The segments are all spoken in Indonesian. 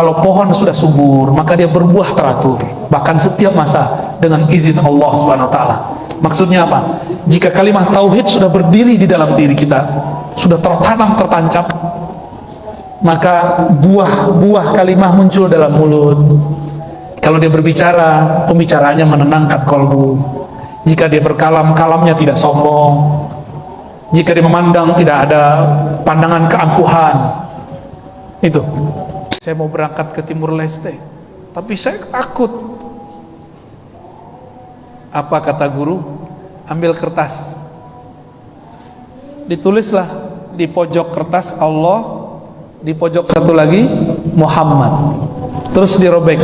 Kalau pohon sudah subur, maka dia berbuah teratur, bahkan setiap masa dengan izin Allah Subhanahu wa taala. Maksudnya apa? Jika kalimat tauhid sudah berdiri di dalam diri kita, sudah tertanam, tertancap, maka buah kalimat muncul dalam mulut. Kalau dia berbicara, pembicaraannya menenangkan kolbu. Jika dia berkalam, kalamnya tidak sombong. Jika dia memandang, tidak ada pandangan keangkuhan. Itu. Saya mau berangkat ke Timur Leste, tapi saya takut. Apa kata guru? Ambil kertas, ditulislah di pojok kertas Allah, di pojok satu lagi Muhammad, terus dirobek,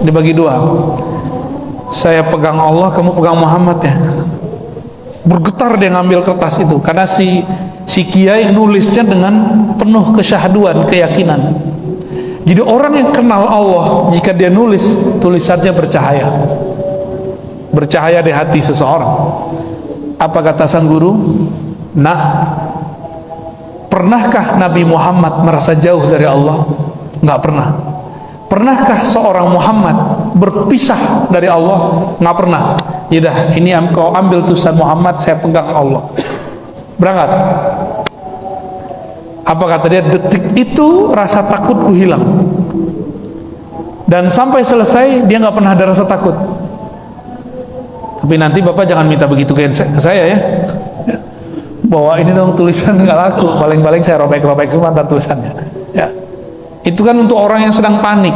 dibagi dua. Saya pegang Allah, kamu pegang Muhammad ya. Bergetar dia ngambil kertas itu, karena si kiai nulisnya dengan penuh kesyahduan, keyakinan. Jadi orang yang kenal Allah, jika dia nulis, tulisannya bercahaya, bercahaya di hati seseorang. Apa kata sang guru? Nah, pernahkah Nabi Muhammad merasa jauh dari Allah? Enggak pernah. Pernahkah seorang Muhammad berpisah dari Allah? Enggak pernah. Yaudah, ini kau ambil tulisan Muhammad, saya pegang Allah. Berangkat. Apa kata dia? Detik itu rasa takutku hilang, dan sampai selesai dia nggak pernah ada rasa takut. Tapi nanti Bapak jangan minta begitu ke saya ya. Bawa ini dong tulisan, nggak laku, paling-paling saya robek-robek semua ntar tulisannya ya. Itu kan untuk orang yang sedang panik.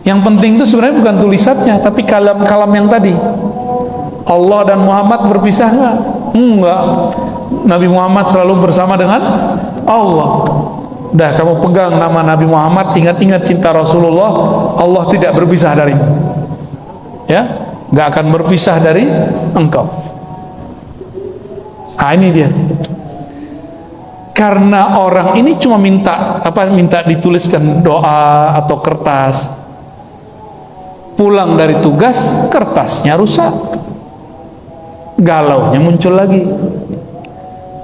Yang penting itu sebenarnya bukan tulisannya, tapi kalam-kalam yang tadi. Allah dan Muhammad berpisah nggak? Enggak. Nabi Muhammad selalu bersama dengan Allah. Dah, kamu pegang nama Nabi Muhammad, ingat-ingat cinta Rasulullah, Allah tidak berpisah darimu ya, nggak akan berpisah dari engkau. Nah, ini dia. Karena orang ini cuma minta dituliskan doa atau kertas, pulang dari tugas kertasnya rusak, galaunya muncul lagi.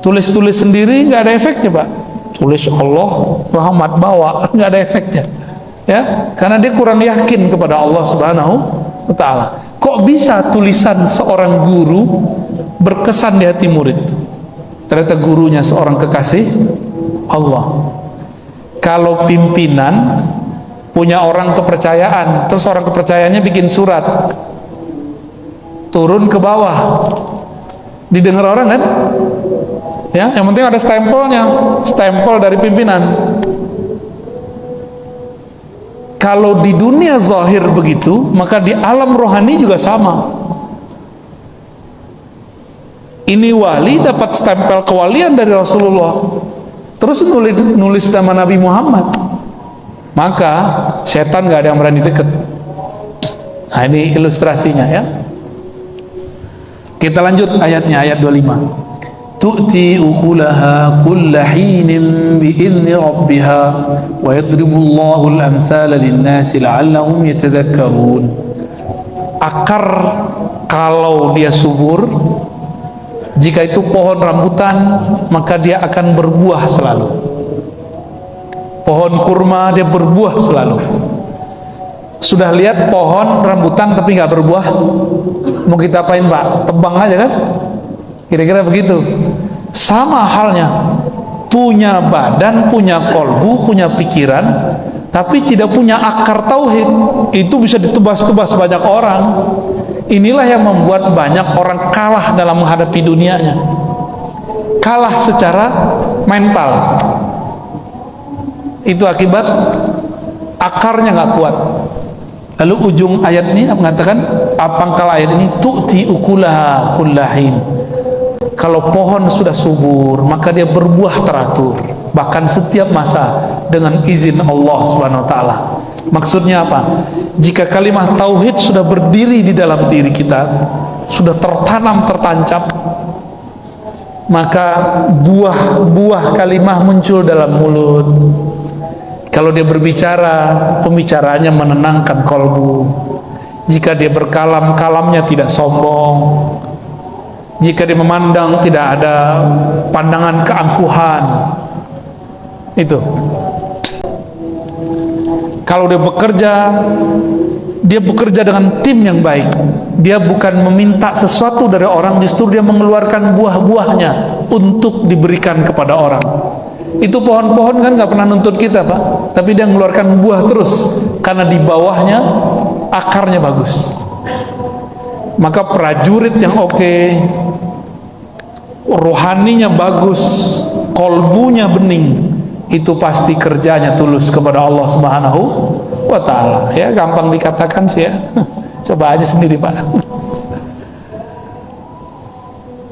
Tulis-tulis sendiri nggak ada efeknya Pak. Tulis Allah Muhammad bawa, nggak ada efeknya ya, karena dia kurang yakin kepada Allah Subhanahu wa taala. Kok bisa tulisan seorang guru berkesan di hati murid? Ternyata gurunya seorang kekasih Allah. Kalau pimpinan punya orang kepercayaan, terus orang kepercayaannya bikin surat turun ke bawah, didengar orang kan ya, yang penting ada stempelnya, stempel dari pimpinan. Kalau di dunia zahir begitu, maka di alam rohani juga sama. Ini wali dapat stempel kewalian dari Rasulullah, terus nulis nama Nabi Muhammad, maka setan gak ada yang berani deket. Nah, ini ilustrasinya ya. Kita lanjut ayatnya, ayat 25. Tu'ti ukulaha kulla hinin bi'idni rabbiha wa yadribullahu al-amthala lin-nasi la'allahum yatadhakkarun. Akar kalau dia subur, jika itu pohon rambutan, maka dia akan berbuah selalu. Pohon kurma dia berbuah selalu. Sudah lihat pohon rambutan tapi nggak berbuah, mau kita apain Pak? Tebang aja kan? Kira-kira begitu. Sama halnya, punya badan, punya kolbu, punya pikiran, tapi tidak punya akar tauhid, itu bisa ditebas-tebas banyak orang. Inilah yang membuat banyak orang kalah dalam menghadapi dunianya, kalah secara mental. Itu akibat akarnya nggak kuat. Lalu ujung ayat ini mengatakan, pangkal ayat ini, tu'ti ukulaha kullahin. Kalau pohon sudah subur, maka dia berbuah teratur, bahkan setiap masa dengan izin Allah Subhanahu wa taala. Maksudnya apa? Jika kalimat tauhid sudah berdiri di dalam diri kita, sudah tertanam, tertancap, maka buah kalimat muncul dalam mulut. Kalau dia berbicara, pembicaraannya menenangkan kolbu. Jika dia berkalam, kalamnya tidak sombong. Jika dia memandang, tidak ada pandangan keangkuhan. Itu. Kalau dia bekerja dengan tim yang baik. Dia bukan meminta sesuatu dari orang, justru dia mengeluarkan buah-buahnya untuk diberikan kepada orang. Itu pohon-pohon kan nggak pernah nuntut kita, Pak, tapi dia mengeluarkan buah terus karena di bawahnya akarnya bagus. Maka prajurit yang oke, rohaninya bagus, kolbunya bening, itu pasti kerjanya tulus kepada Allah Subhanahu wa ta'ala. Ya, gampang dikatakan sih ya. Coba aja sendiri, Pak.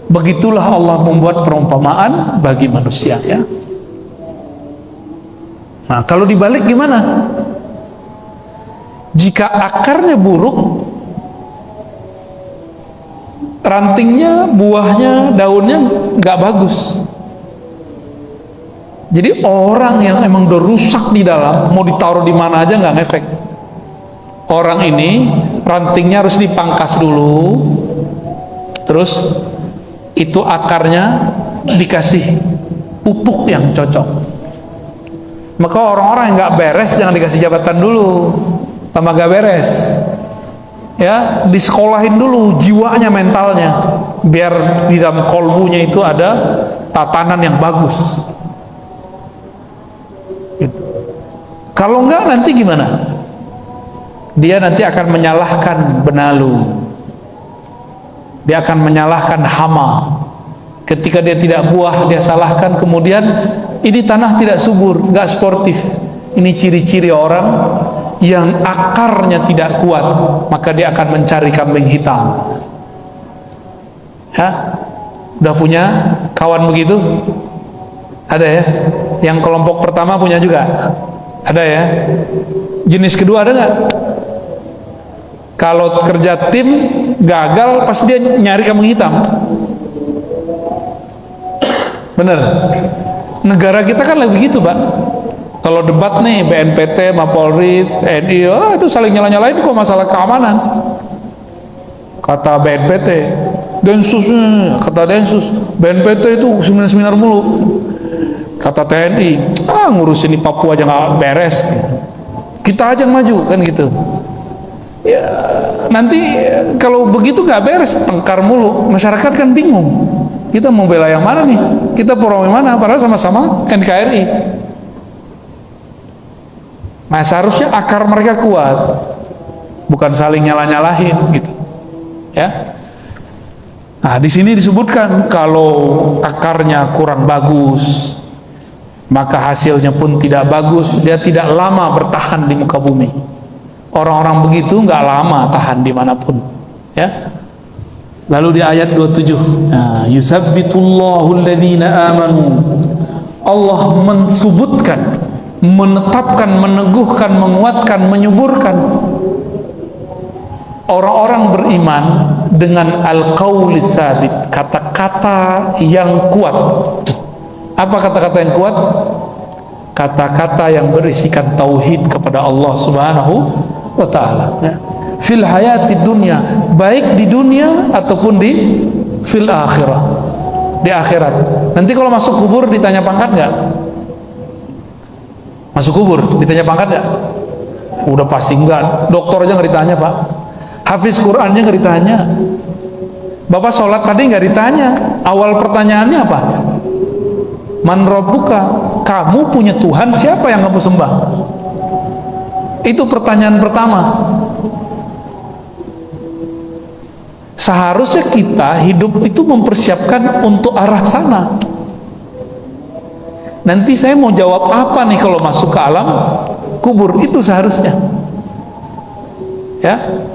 Begitulah Allah membuat perumpamaan bagi manusia, ya. Nah, kalau dibalik gimana? Jika akarnya buruk, rantingnya, buahnya, daunnya nggak bagus. Jadi orang yang emang udah rusak di dalam, mau ditaruh di mana aja nggak ngefek. Orang ini rantingnya harus dipangkas dulu, terus itu akarnya dikasih pupuk yang cocok. Maka orang-orang yang nggak beres jangan dikasih jabatan dulu, tambah nggak beres. Ya, disekolahin dulu jiwanya, mentalnya, biar di dalam kolbunya itu ada tatanan yang bagus. Gitu. Kalau enggak nanti gimana? Dia nanti akan menyalahkan benalu, dia akan menyalahkan hama. Ketika dia tidak buah, dia salahkan. Kemudian ini tanah tidak subur, nggak sportif. Ini ciri-ciri orang yang akarnya tidak kuat, maka dia akan mencari kambing hitam. Ya, udah punya kawan begitu? Ada ya? Yang kelompok pertama punya juga? Ada ya? Jenis kedua ada nggak? Kalau kerja tim gagal, pasti dia nyari kambing hitam. Bener? Negara kita kan lebih begitu, Pak. Kalau debat nih, BNPT, Mapolri, TNI, itu saling nyala-nyalain kok masalah keamanan. Kata BNPT, Densus, kata Densus, BNPT itu seminar-seminar mulu. Kata TNI, ngurusin di Papua aja nggak beres. Kita aja yang maju, kan gitu. Ya, nanti kalau begitu nggak beres, tengkar mulu. Masyarakat kan bingung. Kita mau bela yang mana nih? Kita pro yang mana? Padahal sama-sama NKRI. Nah, seharusnya akar mereka kuat, bukan saling nyalah-nyalahin gitu. Ya. Nah, di sini disebutkan kalau akarnya kurang bagus, maka hasilnya pun tidak bagus. Dia tidak lama bertahan di muka bumi. Orang-orang begitu nggak lama tahan dimanapun. Ya. Lalu di ayat 27, nah, yusabbitullahu alladhina amanu. Allah mensubutkan, menetapkan, meneguhkan, menguatkan, menyuburkan orang-orang beriman dengan al-qaulis sabit, kata-kata yang kuat. Apa kata-kata yang kuat? Kata-kata yang berisikan tauhid kepada Allah Subhanahu wa ta'ala, ya. Fil hayati dunia, baik di dunia ataupun di fil akhirah, di akhirat. Nanti kalau masuk kubur ditanya pangkat nggak? Masuk kubur ditanya pangkat nggak? Udah pasti enggak. Dokter aja nggak ditanya, Pak. Hafiz Qurannya nggak ditanya. Bapak sholat tadi nggak ditanya. Awal pertanyaannya apa? Man rabbuka? Kamu punya Tuhan siapa yang kamu sembah? Itu pertanyaan pertama. Seharusnya kita hidup itu mempersiapkan untuk arah sana. Nanti saya mau jawab apa nih kalau masuk ke alam kubur, itu seharusnya. Ya.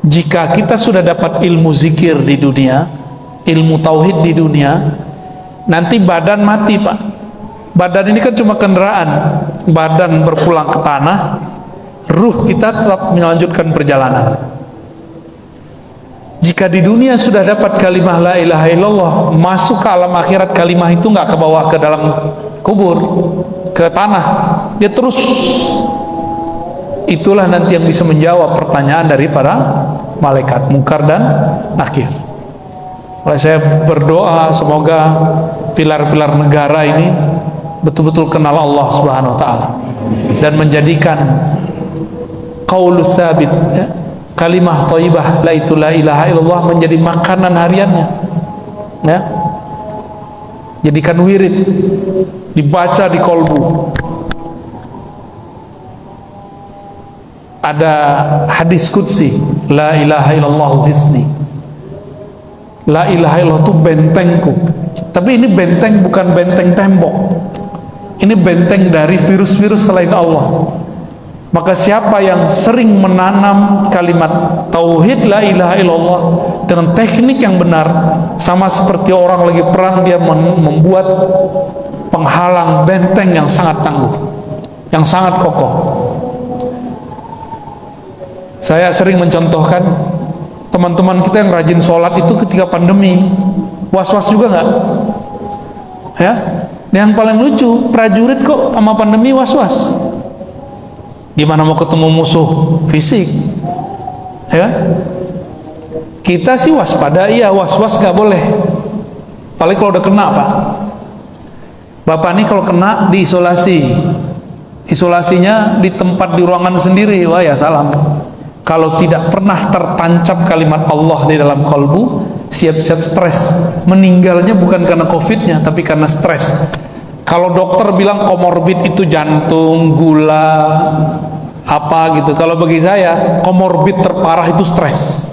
Jika kita sudah dapat ilmu zikir di dunia, ilmu tauhid di dunia, nanti badan mati, Pak. Badan ini kan cuma kendaraan. Badan berpulang ke tanah, ruh kita tetap melanjutkan perjalanan. Jika di dunia sudah dapat kalimah la ilaha illallah, masuk ke alam akhirat kalimah itu nggak kebawa ke dalam kubur, ke tanah, dia terus. Itulah nanti yang bisa menjawab pertanyaan dari para malaikat Munkar dan Nakir. Oleh saya berdoa semoga pilar-pilar negara ini betul-betul kenal Allah Subhanahu wa taala dan menjadikan qaulus sabit, ya, kalimah thayyibah la ilaha illallah menjadi makanan hariannya, ya. Jadikan wirid, dibaca di kolbu. Ada hadis qudsi, la ilaha illallah hisni, la ilaha illallah itu bentengku. Tapi ini benteng bukan benteng tembok, ini benteng dari virus-virus selain Allah. Maka siapa yang sering menanam kalimat tauhid la ilaha illallah dengan teknik yang benar, sama seperti orang lagi perang, dia membuat penghalang benteng yang sangat tangguh, yang sangat kokoh. Saya sering mencontohkan teman-teman kita yang rajin sholat itu ketika pandemi was-was juga nggak? Ya, yang paling lucu prajurit kok sama pandemi was-was. Gimana mau ketemu musuh fisik? Ya, kita sih waspada, iya, was-was nggak boleh. Apalagi kalau udah kena, Pak. Bapak nih kalau kena diisolasi, isolasinya di tempat di ruangan sendiri, wah ya salam. Kalau tidak pernah tertancap kalimat Allah di dalam kolbu, siap-siap stres. Meninggalnya bukan karena COVID-nya, tapi karena stres. Kalau dokter bilang komorbid itu jantung, gula, apa gitu. Kalau bagi saya, komorbid terparah itu stres.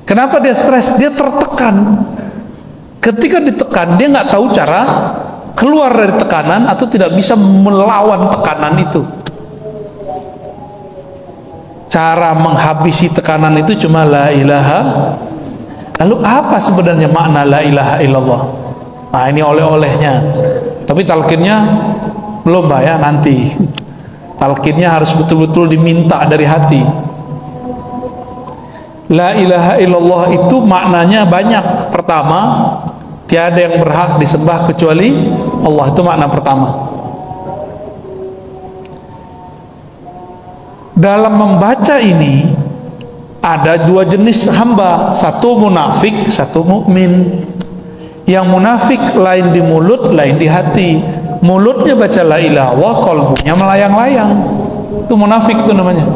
Kenapa dia stres? Dia tertekan. Ketika ditekan, dia nggak tahu cara keluar dari tekanan atau tidak bisa melawan tekanan itu. Cara menghabisi tekanan itu cuma la ilaha. Lalu apa sebenarnya makna la ilaha illallah? Nah, ini oleh-olehnya. Tapi talqinnya belum, Pak, ya, nanti. Talqinnya harus betul-betul diminta dari hati. La ilaha illallah itu maknanya banyak. Pertama, tiada yang berhak disembah kecuali Allah, itu makna pertama. Dalam membaca ini ada dua jenis hamba, satu munafik, satu mukmin. Yang munafik lain di mulut, lain di hati. Mulutnya baca la ilaha illallah, kolbunya melayang-layang. Itu munafik itu namanya.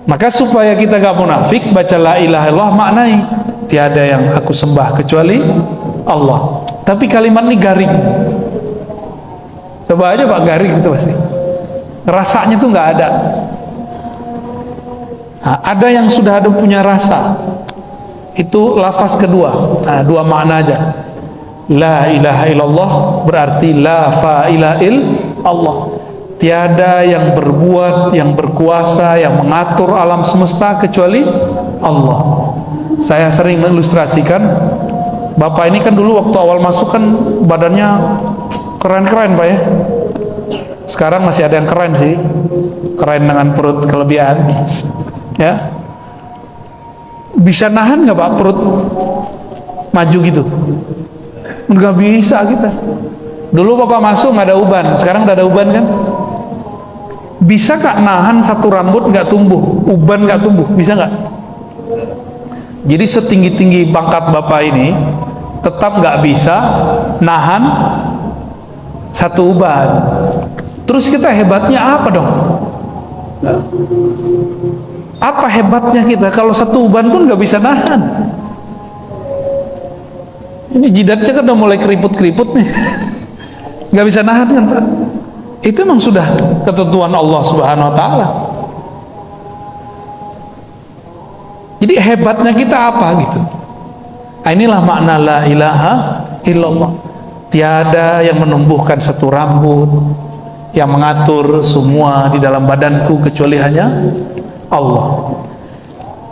Maka supaya kita gak munafik, baca la ilaha illallah, maknai tiada yang aku sembah kecuali Allah. Tapi kalimat ini garing. Coba aja Pak, garing itu pasti. Rasanya tuh nggak ada. Nah, ada yang sudah ada punya rasa. Itu lafaz kedua. Nah, dua makna aja. La ilaha illallah berarti la fa'ila Allah. Tiada yang berbuat, yang berkuasa, yang mengatur alam semesta kecuali Allah. Saya sering mengilustrasikan, Bapak ini kan dulu waktu awal masuk kan badannya keren-keren, Pak, ya. Sekarang masih ada yang keren sih, keren dengan perut kelebihan, ya. Bisa nahan nggak Pak perut maju gitu? Nggak bisa kita. Dulu Bapak masuk nggak ada uban, sekarang udah ada uban kan? Bisa nggak nahan satu rambut nggak tumbuh, uban nggak tumbuh? Bisa nggak? Jadi setinggi-tinggi pangkat Bapak ini tetap nggak bisa nahan satu uban. Terus kita hebatnya apa dong? Apa hebatnya kita kalau satu uban pun nggak bisa nahan? Ini jidatnya kan udah mulai keriput-keriput nih, nggak bisa nahan kan Pak? Itu memang sudah ketentuan Allah Subhanahu Wa Taala. Jadi hebatnya kita apa gitu? Nah, inilah makna la ilaha illallah. Tiada yang menumbuhkan satu rambut, yang mengatur semua di dalam badanku kecuali hanya Allah.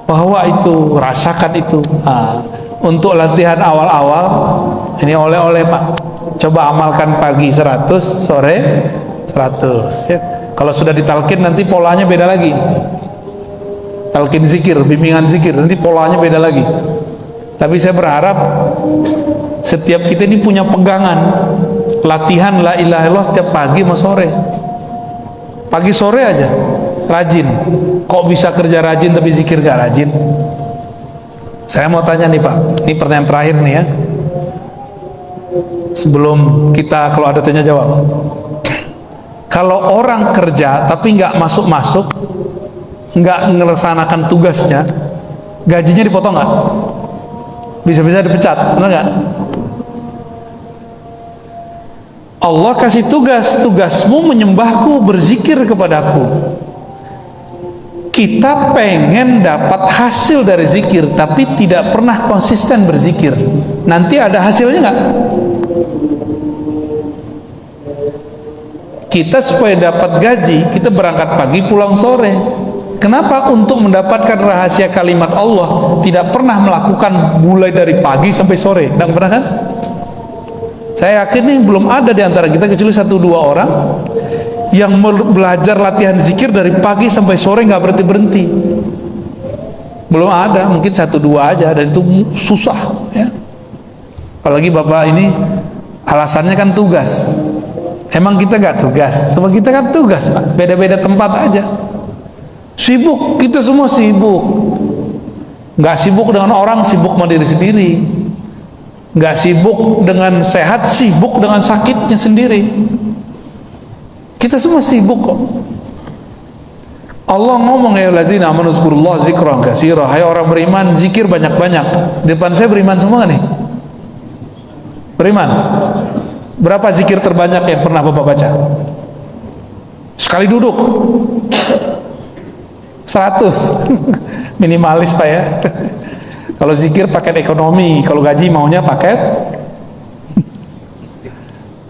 Bahwa itu, rasakan itu. Nah, untuk latihan awal-awal, ini oleh-oleh Pak. Coba amalkan pagi 100, sore 100. Ya. Kalau sudah ditalkin nanti polanya beda lagi. Talkin zikir, bimbingan zikir, nanti polanya beda lagi. Tapi saya berharap setiap kita ini punya pegangan latihan la ilaha illallah tiap pagi sama sore. Pagi sore aja rajin. Kok bisa kerja rajin tapi zikir gak rajin? Saya mau tanya nih Pak, ini pertanyaan terakhir nih ya, sebelum kita kalau ada tanya jawab. Kalau orang kerja tapi nggak masuk-masuk, nggak melaksanakan tugasnya, gajinya dipotong nggak? Bisa-bisa dipecat, benar nggak? Allah kasih tugas, tugasmu menyembahku, berzikir kepadaku. Kita pengen dapat hasil dari zikir, tapi tidak pernah konsisten berzikir. Nanti ada hasilnya nggak? Kita supaya dapat gaji, kita berangkat pagi pulang sore. Kenapa? Untuk mendapatkan rahasia kalimat Allah tidak pernah melakukan mulai dari pagi sampai sore. Tidak pernah kan? Saya yakin nih belum ada di antara kita kecuali 1-2 orang yang belajar latihan zikir dari pagi sampai sore nggak berhenti-berhenti. Belum ada, mungkin 1-2 aja, dan itu susah ya. Apalagi Bapak ini alasannya kan tugas. Emang kita nggak tugas? Semua kita kan tugas Pak, beda-beda tempat aja. Sibuk, kita semua sibuk. Nggak sibuk dengan orang, sibuk sama diri sendiri. Nggak sibuk dengan sehat, sibuk dengan sakitnya sendiri. Kita semua sibuk kok. Allah ngomong, ya lazina amanu zkurullah zikran katsira, hai orang beriman, zikir banyak-banyak. Di depan saya beriman semua nih. Beriman. Berapa zikir terbanyak yang pernah Bapak baca? Sekali duduk 100. Minimalis Pak ya. Kalau zikir paket ekonomi, kalau gaji maunya paket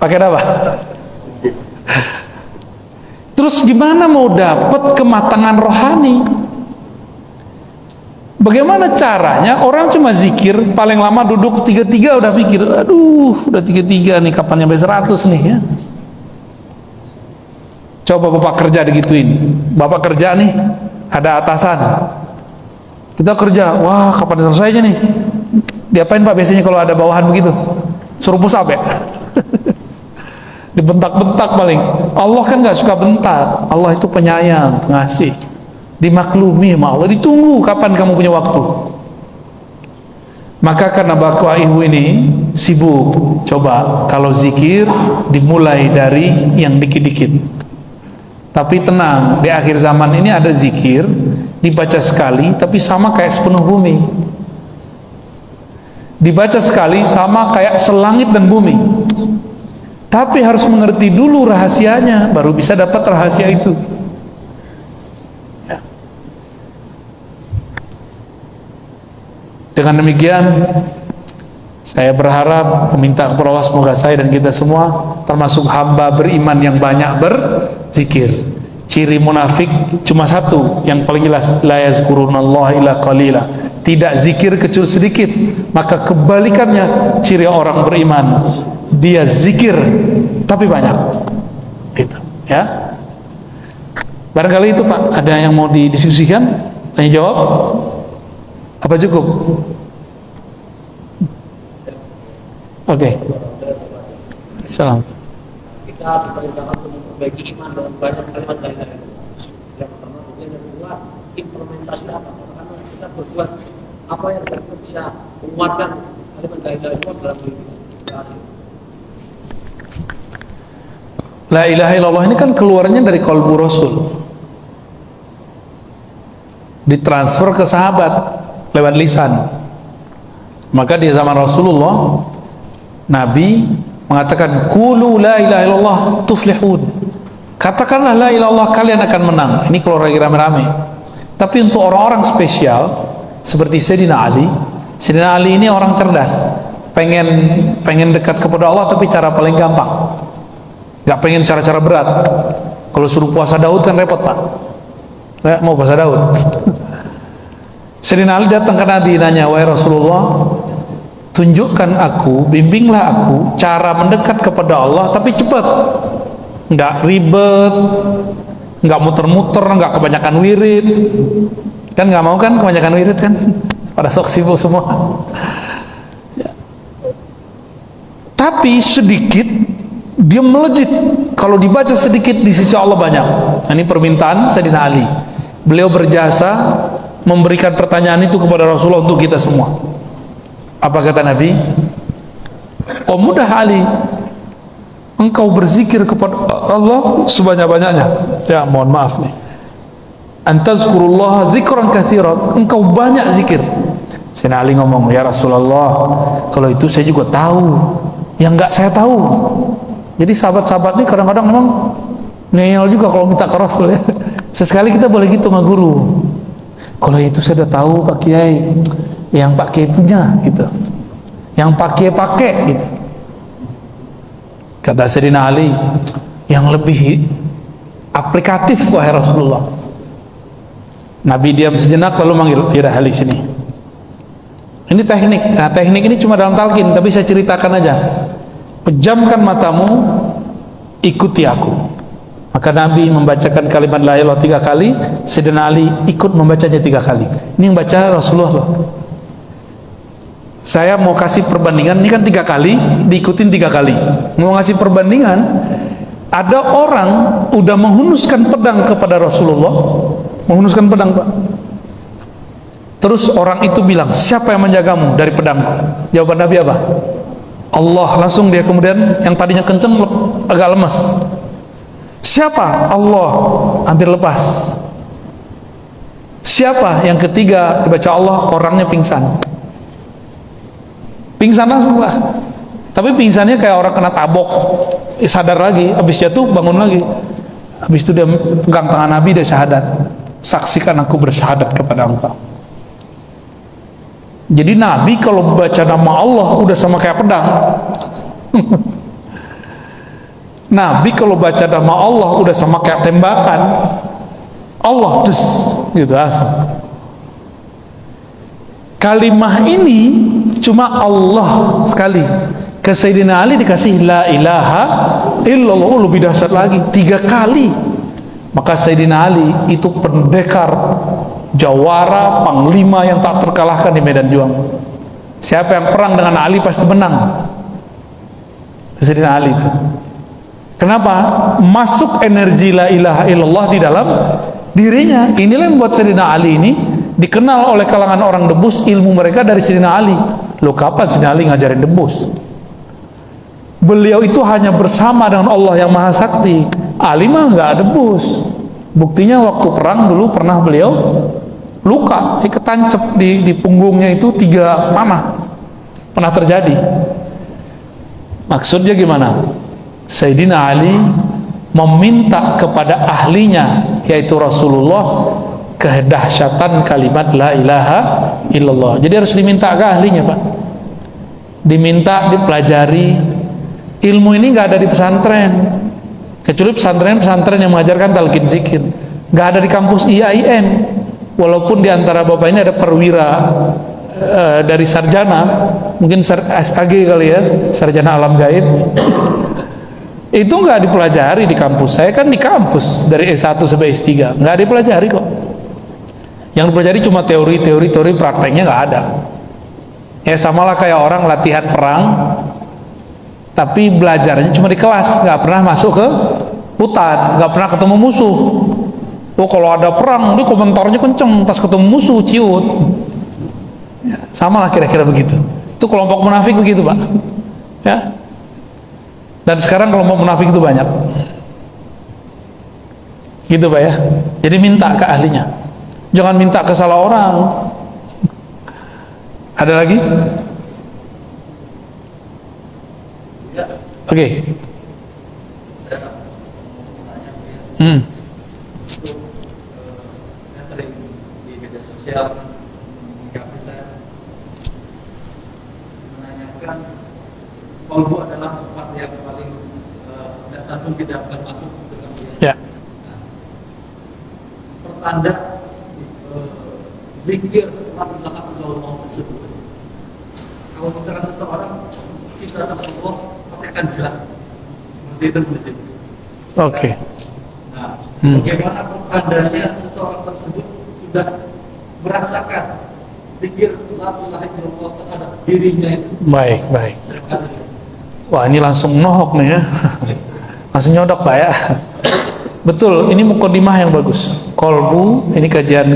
apa? Terus gimana mau dapat kematangan rohani? Bagaimana caranya? Orang cuma zikir paling lama duduk 3-3 udah pikir, aduh udah 3-3 nih, kapan nyampe 100 nih ya. Coba Bapak kerja digituin. Bapak kerja nih, ada atasan, kita kerja, wah kapan selesainya nih? Diapain Pak biasanya kalau ada bawahan begitu? Suruh push up ya? Dibentak-bentak paling. Allah kan nggak suka bentak. Allah itu penyayang, pengasih. Dimaklumi sama Allah, ditunggu kapan kamu punya waktu. Maka karena Bapak Ibu ini sibuk, coba kalau zikir dimulai dari yang dikit-dikit. Tapi tenang, di akhir zaman ini ada zikir dibaca sekali tapi sama kayak sepenuh bumi. Dibaca sekali sama kayak selangit dan bumi. Tapi harus mengerti dulu rahasianya, baru bisa dapat rahasia itu. Ya. Dengan demikian, saya berharap meminta kepada Allah semoga saya dan kita semua termasuk hamba beriman yang banyak berzikir. Ciri munafik cuma satu, yang paling jelas, la yazkurunallaha illa qalila, tidak zikir kecuali sedikit. Maka kebalikannya ciri orang beriman, dia zikir tapi banyak, gitu ya. Barangkali itu Pak, ada yang mau didiskusikan, tanya jawab apa cukup? Oke. Salam. Kita diperintahkan untuk memperbaiki iman dengan banyak kalimat la ilaha illallah. Yang pertama, kemudian yang kedua, implementasi apa? Karena kita berbuat apa yang kita bisa menguatkan kalimat la ilaha illallah dalam diri kita. La ilaha illallah ini kan keluarnya dari qalbu Rasul, ditransfer ke sahabat lewat lisan. Maka di zaman Rasulullah, Nabi mengatakan qulu la ilaha illallah tuflihun, katakanlah la ilaha illallah kalian akan menang. Ini kalau lagi rame-rame. Tapi untuk orang-orang spesial seperti Sayyidina Ali, Sayyidina Ali ini orang cerdas, pengen dekat kepada Allah tapi cara paling gampang, nggak pengen cara-cara berat. Kalau suruh puasa Daud kan repot Pak, saya mau puasa Daud. Sayyidina Ali datang ke Nabi, nanya, wahai Rasulullah, tunjukkan aku, bimbinglah aku cara mendekat kepada Allah tapi cepat, nggak ribet, nggak muter-muter, nggak kebanyakan wirid. Kan nggak mau kan kebanyakan wirid kan, pada sok sibuk semua ya. Tapi sedikit dia melejit, kalau dibaca sedikit di sisi Allah banyak. Nah, ini permintaan Sayyidina Ali. Beliau berjasa memberikan pertanyaan itu kepada Rasulullah untuk kita semua. Apa kata Nabi? Oh mudah Ali, engkau berzikir kepada Allah sebanyak-banyaknya. Ya mohon maaf nih, antazkurullaha zikran katsiran, engkau banyak zikir. Sayyidina Ali ngomong, ya Rasulullah, kalau itu saya juga tahu, yang enggak saya tahu. Jadi sahabat-sahabat ini kadang-kadang memang ngeyel juga kalau minta ke Rasul ya. Sesekali kita boleh gitu sama guru, kalau itu saya udah tahu Pak Kiai, yang Pak Kiai punya gitu, yang Pak Kiai pakai gitu. Kata Sayyidina Ali, yang lebih aplikatif wahai Rasulullah. Nabi diam sejenak lalu manggil, ya Ali sini. Ini teknik. Nah, teknik ini cuma dalam talqin, tapi saya ceritakan aja. Pejamkan matamu, ikuti aku. Maka Nabi membacakan kalimat la ilaha illallah 3 kali, Sayyidina Ali ikut membacanya 3 kali. Ini yang baca Rasulullah. Saya mau kasih perbandingan, ini kan 3 kali, diikutin 3 kali. Mau ngasih perbandingan, ada orang udah menghunuskan pedang kepada Rasulullah, menghunuskan pedang, Pak. Terus orang itu bilang, siapa yang menjagamu dari pedangku? Jawaban Nabi apa? Allah. Langsung dia kemudian yang tadinya kenceng agak lemas. Siapa? Allah. Hampir lepas. Siapa? Yang ketiga dibaca Allah, orangnya pingsan. Pingsan langsung lah. Tapi pingsannya kayak orang kena tabok, sadar lagi, habis jatuh bangun lagi. Habis itu dia pegang tangan Nabi, dia syahadat. Saksikan aku bersyahadat kepada engkau. Jadi Nabi kalau baca nama Allah udah sama kayak pedang. Nabi kalau baca nama Allah udah sama kayak tembakan. Allah dus gitu langsung. Kalimah ini cuma Allah sekali. Ke Sayyidina Ali dikasih la ilaha illallah, lebih dahsyat lagi 3 kali. Maka Sayyidina Ali itu pendekar, jawara, panglima yang tak terkalahkan di medan juang. Siapa yang perang dengan Ali pasti menang. Sayyidina Ali itu. Kenapa? Masuk energi la ilaha illallah di dalam dirinya. Inilah yang membuat Sayyidina Ali ini dikenal oleh kalangan orang debus, ilmu mereka dari Sayyidina Ali. Loh, kapan Sayyidina Ali ngajarin debus? Beliau itu hanya bersama dengan Allah yang Maha Sakti. Ali mah nggak debus. Buktinya waktu perang dulu pernah beliau luka, ketancep di punggungnya itu 3 panah. Pernah terjadi. Maksudnya gimana? Sayyidina Ali meminta kepada ahlinya, yaitu Rasulullah, kedahsyatan kalimat la ilaha illallah. Jadi harus diminta ke ahlinya, Pak. Diminta, dipelajari. Ilmu ini nggak ada di pesantren, kecuali pesantren yang mengajarkan talqin zikir. Nggak ada di kampus IAIN, walaupun di antara bapak ini ada perwira dari sarjana, mungkin SAG kali ya, sarjana alam gaib. Itu nggak dipelajari di kampus. Saya kan di kampus dari S1 sampai S3, nggak dipelajari kok. Yang dipelajari cuma teori, prakteknya nggak ada. Ya samalah kayak orang latihan perang, tapi belajarnya cuma di kelas, nggak pernah masuk ke hutan, nggak pernah ketemu musuh. Oh kalau ada perang, dia komentarnya kenceng, pas ketemu musuh ciut. Ya, sama lah kira-kira begitu. Itu kelompok munafik begitu, Pak. Ya. Dan sekarang kelompok munafik itu banyak. Gitu, Pak ya. Jadi minta ke ahlinya. Jangan minta ke salah orang. Ada lagi? Oke. Okay. Saya sering di media sosial menanyakan kolbu adalah tempat yang paling setan pun tidak akan masuk dengan dia. Nah, pertanda zikir la ilaha illallah tersebut. Kalau misalkan seseorang cinta sama Allah pasti akan bilang seperti itu. Oke. Nah, bagaimana pertandanya seseorang tersebut sudah merasakan zikir la ilaha illallah terhadap dirinya itu? Baik. Wah, ini langsung nohok nih ya. Langsung nyodok, Pak ya. Betul, ini mukadimah yang bagus. kolbu, ini kajian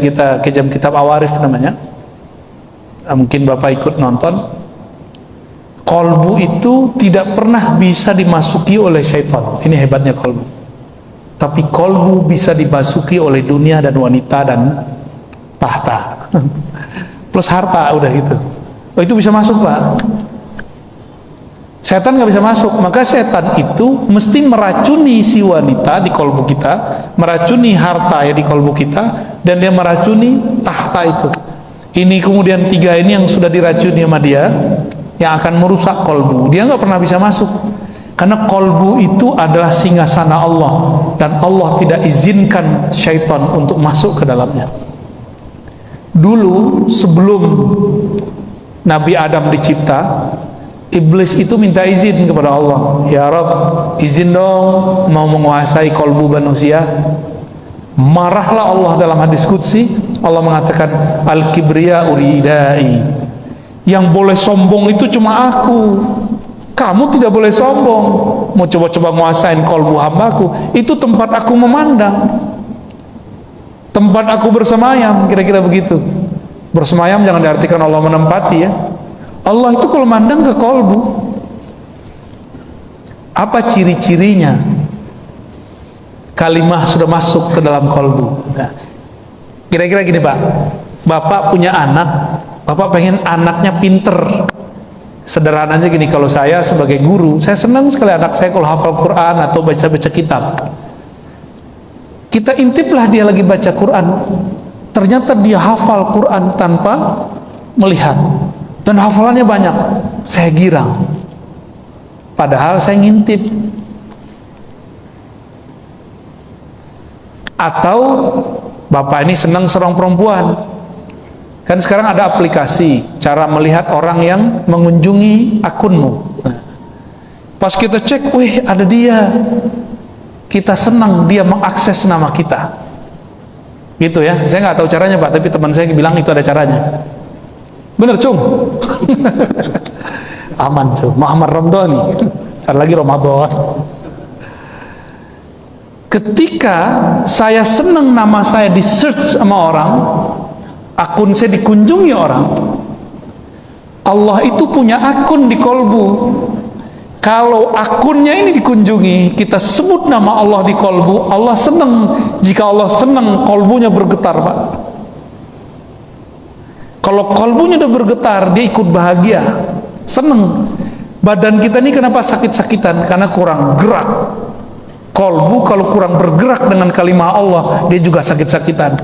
kitab Awarif namanya. Mungkin Bapak ikut nonton. Kolbu itu tidak pernah bisa dimasuki oleh syaitan. Ini hebatnya kolbu. Tapi kolbu bisa dimasuki oleh dunia dan wanita dan tahta. Plus harta, udah gitu. Oh, itu bisa masuk, Pak. Setan nggak bisa masuk. Maka setan itu mesti meracuni si wanita di kolbu kita, meracuni harta ya di kolbu kita, dan dia meracuni tahta itu. Ini kemudian 3 ini yang sudah diracuni sama dia, yang akan merusak kolbu. Dia nggak pernah bisa masuk, karena kolbu itu adalah singgasana Allah, dan Allah tidak izinkan syaitan untuk masuk ke dalamnya. Dulu sebelum Nabi Adam dicipta, Iblis itu minta izin kepada Allah, ya Rabb, izin dong mau menguasai kolbu manusia. Marahlah Allah dalam hadis qudsi. Allah mengatakan, al-kibriya uridai, yang boleh sombong itu cuma aku, kamu tidak boleh sombong. Mau coba-coba nguasain kolbu hambaku, itu tempat aku memandang, tempat aku bersemayam, kira-kira begitu. Bersemayam jangan diartikan Allah menempati ya. Allah itu kalau mandang ke kolbu. Apa ciri-cirinya? Kalimah sudah masuk ke dalam kolbu. Nah, kira-kira gini Pak, Bapak punya anak, Bapak pengen anaknya pinter. Sederhananya gini, kalau saya sebagai guru, saya senang sekali anak saya kalau hafal Quran atau baca-baca kitab. Kita intiplah dia lagi baca Quran, ternyata dia hafal Quran tanpa melihat, dan hafalannya banyak. Saya girang, padahal saya ngintip. Atau Bapak ini senang seorang perempuan, kan sekarang ada aplikasi cara melihat orang yang mengunjungi akunmu. Pas kita cek, wih ada dia, kita senang dia mengakses nama kita, gitu ya. Saya nggak tahu caranya Pak, tapi teman saya bilang itu ada caranya. Bener Cung? Aman Cung, Muhammad Ramdhani, ntar lagi Ramadan. Ketika saya senang nama saya di search sama orang, akun saya dikunjungi orang, Allah itu punya akun di kolbu. Kalau akunnya ini dikunjungi, kita sebut nama Allah di kolbu, Allah senang. Jika Allah senang, kolbunya bergetar Pak. Kalau kolbunya udah bergetar, dia ikut bahagia, senang. Badan kita ini kenapa sakit-sakitan? Karena kurang gerak. Kolbu kalau kurang bergerak dengan kalimah Allah, dia juga sakit-sakitan.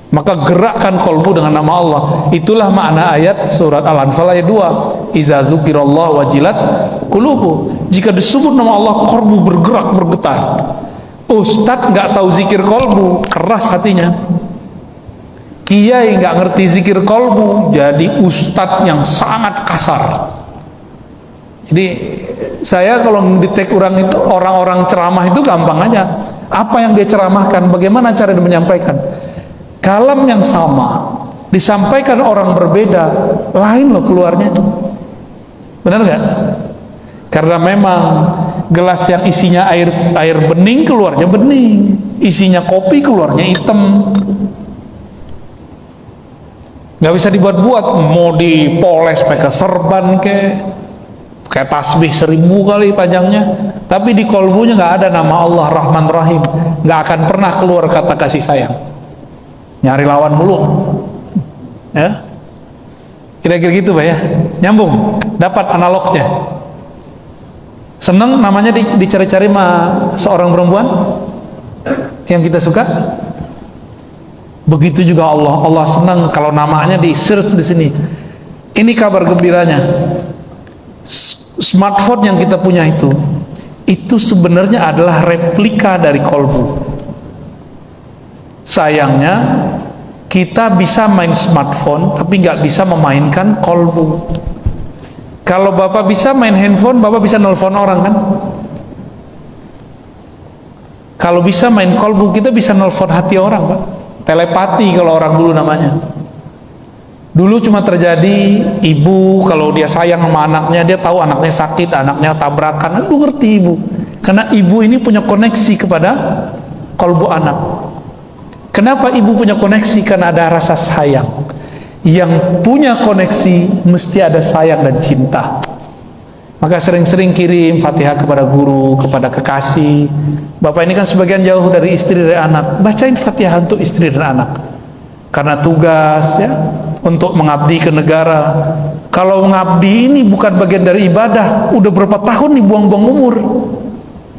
Maka gerakkan kolbu dengan nama Allah. Itulah makna ayat surat Al-Anfal ayat 2, iza zukirallah wajilat qulubu. Jika disebut nama Allah, kolbu bergerak, bergetar. Ustadz nggak tahu zikir kolbu, keras hatinya. Kiai nggak ngerti zikir kolbu, jadi ustadz yang sangat kasar. Jadi saya kalau mendetek orang ceramah itu gampang aja. Apa yang dia ceramahkan, bagaimana cara dia menyampaikan. Kalam yang sama disampaikan orang berbeda, lain loh keluarnya. Benar nggak? Karena memang gelas yang isinya air bening keluarnya bening, isinya kopi keluarnya hitam. Nggak bisa dibuat-buat, mau dipoles pakai serban kayak tasbih 1000 kali panjangnya, tapi di kolbunya nggak ada nama Allah Rahman Rahim, nggak akan pernah keluar kata kasih sayang. Nyari lawan mulu ya, kira-kira gitu Pak ya. Nyambung, dapat analognya. Seneng namanya dicari-cari sama seorang perempuan yang kita suka. Begitu juga Allah senang kalau namanya di search di sini. Ini kabar gembiranya, smartphone yang kita punya itu sebenarnya adalah replika dari kolbu. Sayangnya kita bisa main smartphone tapi nggak bisa memainkan kolbu. Kalau Bapak bisa main handphone, Bapak bisa nelfon orang kan? Kalau bisa main kolbu, kita bisa nelfon hati orang Pak. Telepati kalau orang dulu namanya. Dulu cuma terjadi ibu kalau dia sayang sama anaknya, dia tahu anaknya sakit, anaknya tabrakan, lu ngerti ibu, karena ibu ini punya koneksi kepada kolbu anak. Kenapa ibu punya koneksi? Karena ada rasa sayang. Yang punya koneksi mesti ada sayang dan cinta. Maka sering-sering kirim Fatihah kepada guru, kepada kekasih. Bapak ini kan sebagian jauh dari istri dan anak, bacain Fatihah untuk istri dan anak. Karena tugas ya, untuk mengabdi ke negara. Kalau mengabdi ini bukan bagian dari ibadah, udah berapa tahun nih buang-buang umur,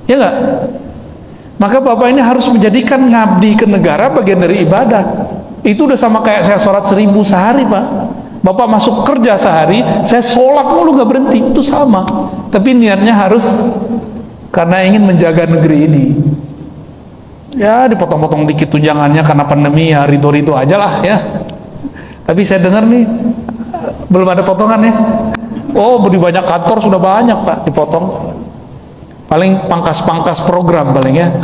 ya enggak? Maka Bapak ini harus menjadikan ngabdi ke negara bagian dari ibadah. Itu udah sama kayak saya sholat 1000 sehari, Pak. Bapak masuk kerja sehari, saya sholat mulu gak berhenti, itu sama. Tapi niatnya harus karena ingin menjaga negeri ini. Ya dipotong-potong dikit tunjangannya karena pandemi, ya ridho-ridho aja lah ya. Tapi saya dengar nih belum ada potongan ya. Oh, di banyak kantor sudah banyak, Pak, dipotong. Paling pangkas-pangkas program paling ya.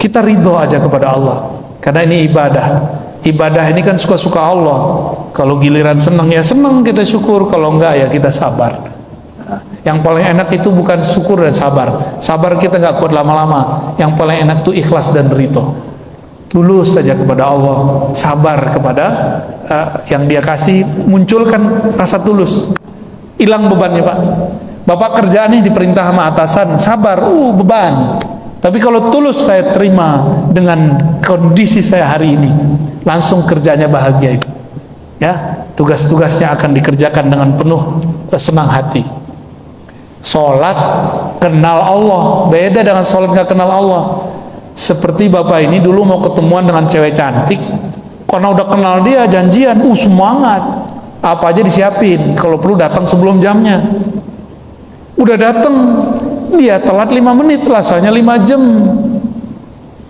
Kita ridho aja kepada Allah, karena ini ibadah. Ibadah ini kan suka-suka Allah. Kalau giliran senang ya senang, kita syukur. Kalau enggak ya kita sabar. Yang paling enak itu bukan syukur dan sabar. Sabar kita nggak kuat lama-lama. Yang paling enak itu ikhlas dan ridho. Tulus saja kepada Allah, sabar kepada yang Dia kasih, munculkan rasa tulus. Hilang bebannya, Pak. Bapak kerjaan nih diperintah sama atasan, sabar, beban. Tapi kalau tulus saya terima dengan kondisi saya hari ini, langsung kerjanya bahagia itu. Ya, tugas-tugasnya akan dikerjakan dengan penuh senang hati. Sholat kenal Allah, beda dengan sholat nggak kenal Allah. Seperti Bapak ini dulu mau ketemuan dengan cewek cantik, karena udah kenal dia, janjian, semangat, apa aja disiapin, kalau perlu datang sebelum jamnya. Udah datang, dia telat 5 menit, rasanya 5 jam.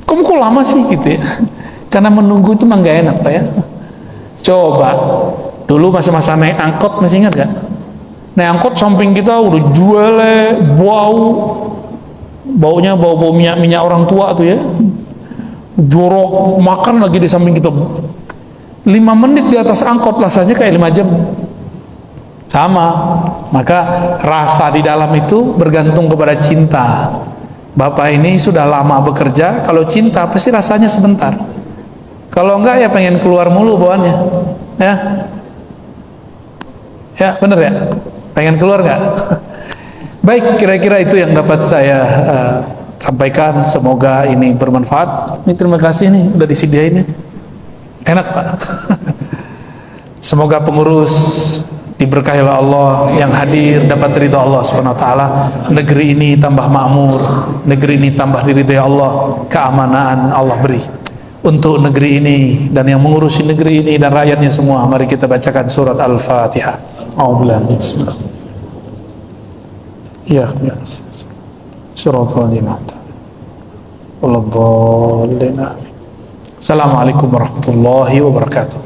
Kamu kok lama sih gitu ya? Karena menunggu itu memang gak enak, Pak ya. Coba dulu masa-masa naik angkot, masih ingat gak? Naik angkot samping kita udah jual, baunya bau minyak orang tua tuh ya, jorok, makan lagi di samping kita. 5 menit di atas angkot, rasanya kayak 5 jam. Sama. Maka rasa di dalam itu bergantung kepada cinta. Bapak ini sudah lama bekerja, kalau cinta pasti rasanya sebentar. Kalau enggak ya pengen keluar mulu bawaannya. Ya, ya bener ya, pengen keluar nggak? Baik, kira-kira itu yang dapat saya sampaikan. Semoga ini bermanfaat. Ini terima kasih nih udah disediain nih. Enak, Pak. Semoga pengurus diberkahi oleh Allah, yang hadir dapat ridha Allah Subhanahu wa taala, negeri ini tambah makmur, negeri ini tambah diridhai Allah, keamanan Allah beri untuk negeri ini dan yang mengurusi negeri ini dan rakyatnya semua. Mari kita bacakan surat Al-Fatihah. A'udzubillahi bismillah. Ya, suratul an'am. Assalamualaikum warahmatullahi wabarakatuh.